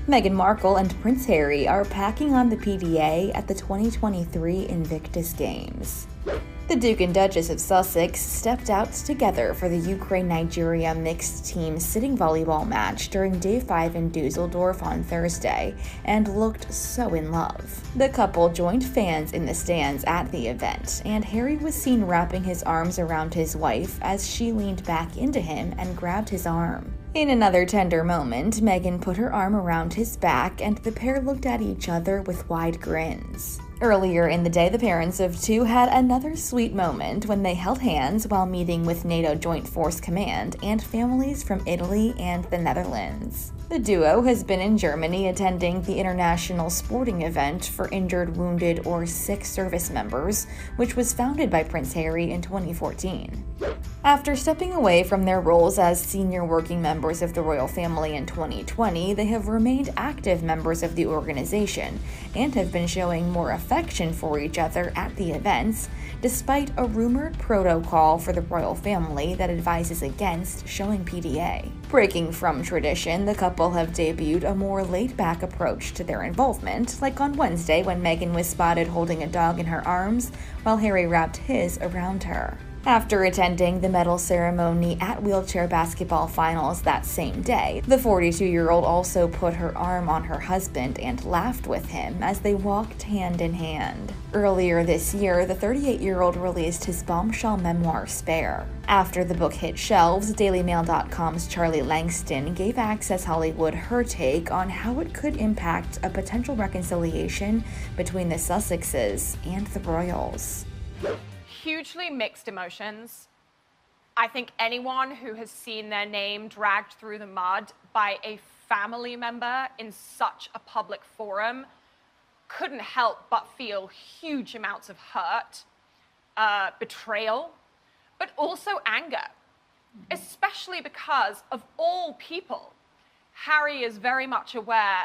Meghan Markle and Prince Harry are packing on the PDA at the 2023 Invictus Games. The Duke and Duchess of Sussex stepped out together for the Ukraine-Nigeria mixed team sitting volleyball match during Day 5 in Düsseldorf on Thursday and looked so in love. The couple joined fans in the stands at the event, and Harry was seen wrapping his arms around his wife as she leaned back into him and grabbed his arm. In another tender moment, Meghan put her arm around his back and the pair looked at each other with wide grins. Earlier in the day, the parents of two had another sweet moment when they held hands while meeting with NATO Joint Force Command and families from Italy and the Netherlands. The duo has been in Germany attending the international sporting event for injured, wounded, or sick service members, which was founded by Prince Harry in 2014. After stepping away from their roles as senior working members of the royal family in 2020, they have remained active members of the organization and have been showing more affection for each other at the events, despite a rumored protocol for the royal family that advises against showing PDA. Breaking from tradition, the couple have debuted a more laid-back approach to their involvement, like on Wednesday when Meghan was spotted holding a dog in her arms while Harry wrapped his around her. After attending the medal ceremony at wheelchair basketball finals that same day, the 42-year-old also put her arm on her husband and laughed with him as they walked hand in hand. Earlier this year, the 38-year-old released his bombshell memoir, Spare. After the book hit shelves, DailyMail.com's Charlie Langston gave Access Hollywood her take on how it could impact a potential reconciliation between the Sussexes and the royals. Hugely mixed emotions. I think anyone who has seen their name dragged through the mud by a family member in such a public forum couldn't help but feel huge amounts of hurt, betrayal, but also anger, especially because of all people, Harry is very much aware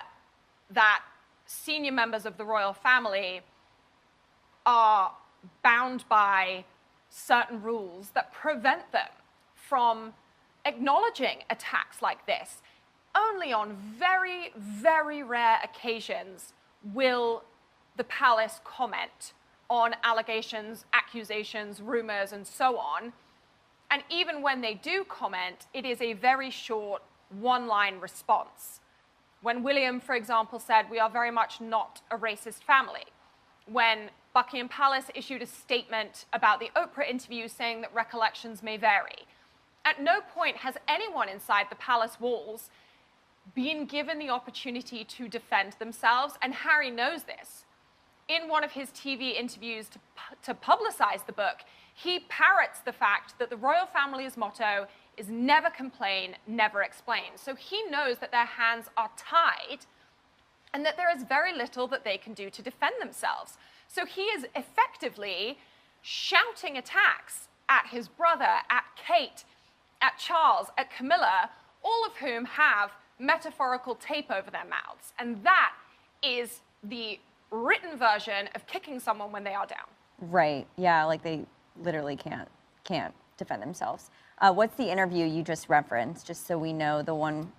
that senior members of the royal family are bound by certain rules that prevent them from acknowledging attacks like this. Only on very, very rare occasions will the palace comment on allegations, accusations, rumors, and so on. And even when they do comment, it is a very short one-line response. When William, for example, said, "We are very much not a racist family." When Buckingham Palace issued a statement about the Oprah interview saying that recollections may vary. At no point has anyone inside the palace walls been given the opportunity to defend themselves, and Harry knows this. In one of his TV interviews to publicize the book, he parrots the fact that the royal family's motto is never complain, never explain. So he knows that their hands are tied and that there is very little that they can do to defend themselves. So he is effectively shouting attacks at his brother, at Kate, at Charles, at Camilla, all of whom have metaphorical tape over their mouths. And that is the written version of kicking someone when they are down. Right, yeah, like they literally can't defend themselves. What's the interview you just referenced, just so we know the one?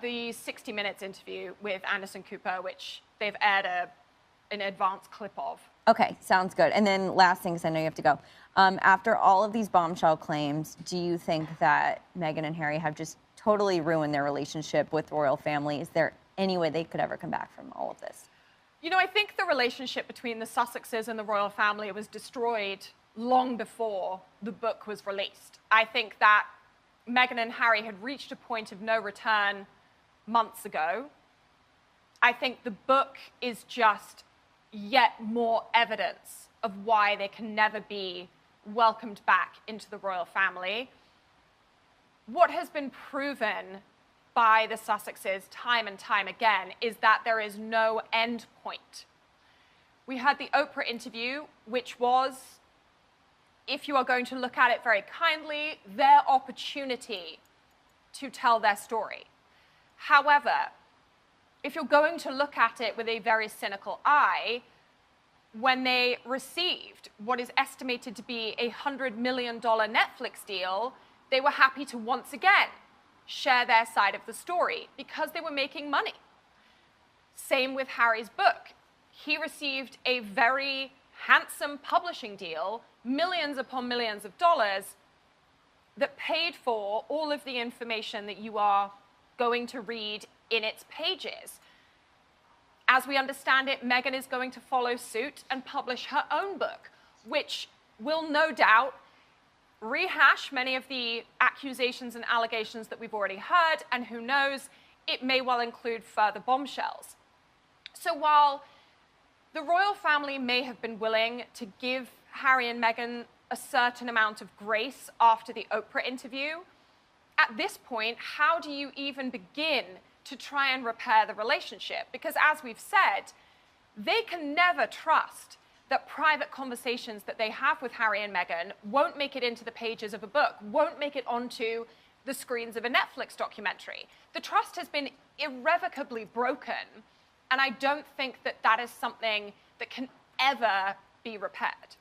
The 60 Minutes interview with Anderson Cooper, which they've aired an advanced clip of. Okay, sounds good. And then last thing, because I know you have to go. After all of these bombshell claims, do you think that Meghan and Harry have just totally ruined their relationship with the royal family? Is there any way they could ever come back from all of this? You know, I think the relationship between the Sussexes and the royal family was destroyed long before the book was released. I think that Meghan and Harry had reached a point of no return months ago. I think the book is just yet more evidence of why they can never be welcomed back into the royal family. What has been proven by the Sussexes time and time again is that there is no end point. We had the Oprah interview, which was, if you are going to look at it very kindly, their opportunity to tell their story. However, if you're going to look at it with a very cynical eye, when they received what is estimated to be a $100 million Netflix deal, they were happy to once again share their side of the story because they were making money. Same with Harry's book. He received a very handsome publishing deal, millions upon millions of dollars, that paid for all of the information that you are going to read in its pages. As we understand it, Meghan is going to follow suit and publish her own book, which will no doubt rehash many of the accusations and allegations that we've already heard, and who knows, it may well include further bombshells. So while the royal family may have been willing to give Harry and Meghan a certain amount of grace after the Oprah interview, at this point, how do you even begin to try and repair the relationship? Because as we've said, they can never trust that private conversations that they have with Harry and Meghan won't make it into the pages of a book, won't make it onto the screens of a Netflix documentary. The trust has been irrevocably broken, and I don't think that that is something that can ever be repaired.